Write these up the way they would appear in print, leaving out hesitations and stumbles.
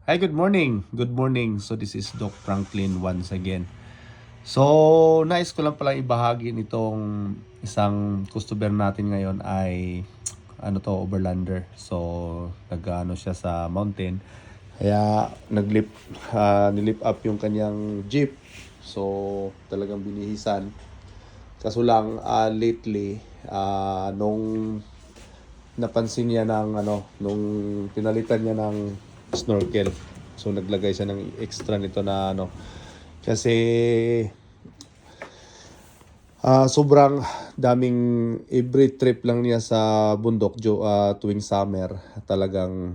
Hi, good morning. Good morning. So this is Doc Franklin once again. So nais ko lang palang ibahagi nitong isang customer natin ngayon ay overlander. So nag-ano siya sa mountain. Kaya nilip up yung kanyang jeep. So talagang binihisan. Kaso lang lately nung napansin niya nung pinalitan niya ng snorkel. So naglagay siya ng extra nito na kasi sobrang daming every trip lang niya sa bundok tuwing summer, talagang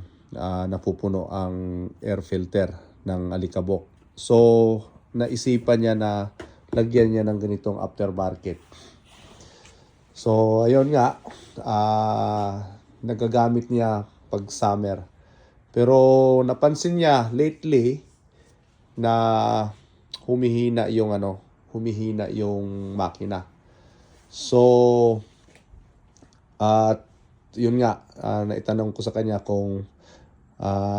napupuno ang air filter ng alikabok. So naisipan niya na lagyan niya ng ganitong aftermarket. So ayun nga, nagagamit niya pag summer. Pero napansin niya lately na humihina yung makina. So at yun nga, naitanong ko sa kanya kung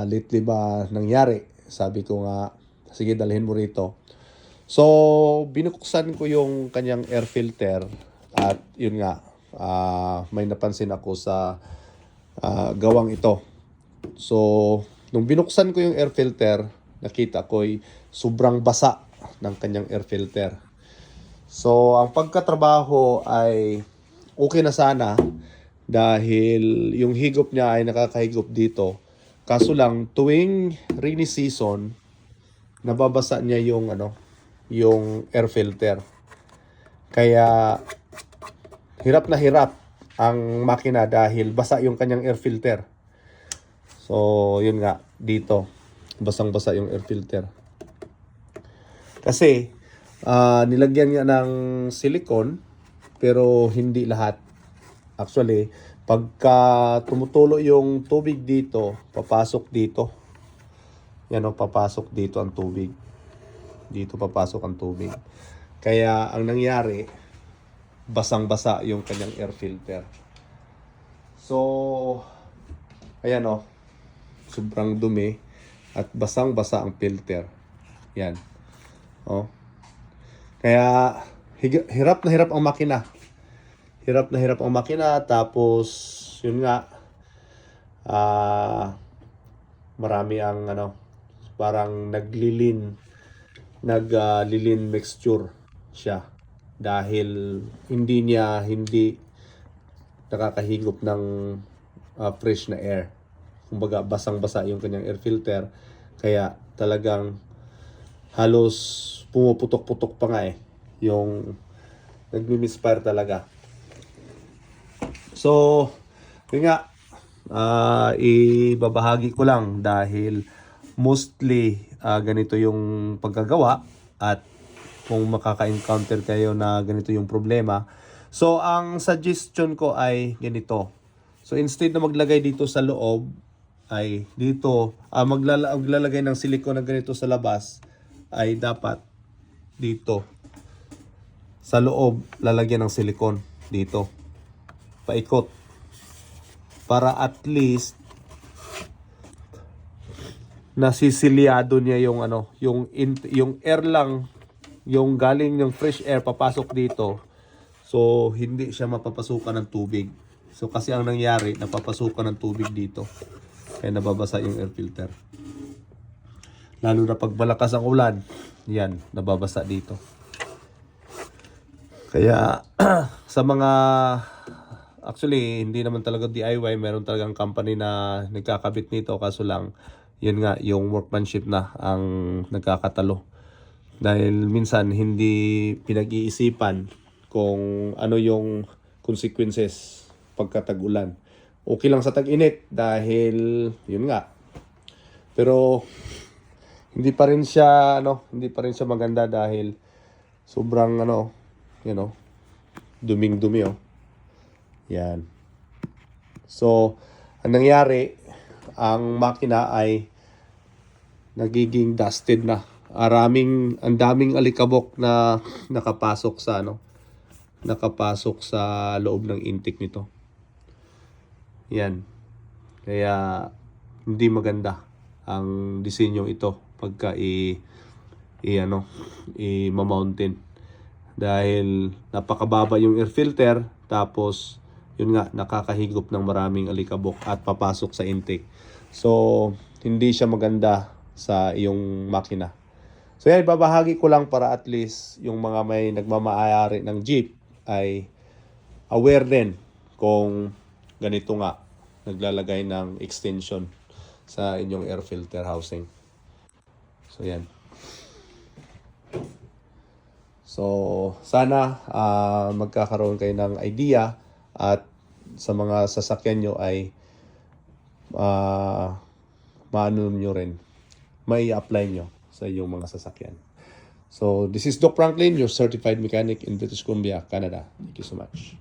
lately ba nangyari. Sabi ko nga, sige dalhin mo rito. So binuksan ko yung kanyang air filter at yun nga, may napansin ako sa gawang ito. So nung binuksan ko yung air filter, nakita ko'y sobrang basa ng kanyang air filter. So ang pagkatrabaho ay okay na sana dahil yung higop niya ay nakakahigop dito. Kaso lang tuwing rainy season, nababasa niya yung air filter. Kaya hirap na hirap ang makina dahil basa yung kanyang air filter. So yun nga, dito basang-basa yung air filter. Kasi nilagyan niya ng silicone pero hindi lahat. Actually, pagka tumutulo yung tubig dito, papasok dito. Papasok dito ang tubig. Dito papasok ang tubig. Kaya ang nangyari, basang-basa yung kanyang air filter. So, ayan sobrang dumi at basang-basa ang filter. Yan. Kaya hirap na hirap ang makina. Hirap na hirap ang makina, tapos yun nga, marami ang parang naglilin mixture siya dahil hindi nakakahigop ng fresh na air. Kumbaga basang-basa yung kanyang air filter, kaya talagang halos pumuputok-putok pa nga yung nagmi-misfire talaga. So yun nga, ibabahagi ko lang dahil mostly ganito yung pagkagawa, at kung makaka-encounter kayo na ganito yung problema, so ang suggestion ko ay ganito. So instead na maglagay dito sa loob, ay dito maglalagay ng silicone na ganito sa labas, ay dapat dito sa loob lalagyan ng silicone dito paikot, para at least nasisiliado niya yung air lang, yung galing ng fresh air papasok dito. So hindi siya mapapasukan ng tubig. So kasi ang nangyari, napapasukan ng tubig dito, kaya nababasa yung air filter. Lalo na pag malakas ang ulan, yan, nababasa dito. Kaya sa mga actually, hindi naman talaga DIY, meron talagang company na nagkakabit nito, kaso lang yun nga, yung workmanship na ang nagkakatalo. Dahil minsan hindi pinag-iisipan kung ano yung consequences pagka-tag-ulan. Okay lang sa tag-init dahil yun nga. Pero hindi pa rin siya maganda dahil sobrang duming-dumi Yan. So, ang nangyari, ang makina ay nagiging dusted na. Ang daming alikabok na nakapasok sa loob ng intake nito. Yan. Kaya hindi maganda ang disenyo ito pagka i-mountain. Dahil napakababa yung air filter, tapos yun nga, nakakahigop ng maraming alikabok at papasok sa intake. So, hindi siya maganda sa iyong makina. So yan, babahagi ko lang para at least yung mga may nagmamaayari ng Jeep ay aware din kung ganito nga, naglalagay ng extension sa inyong air filter housing. So yan. So sana magkakaroon kayo ng idea, at sa mga sasakyan nyo ay maano nyo rin, may apply nyo sa iyong mga sasakyan. So this is Doc Franklin, your certified mechanic in British Columbia, Canada. Thank you so much.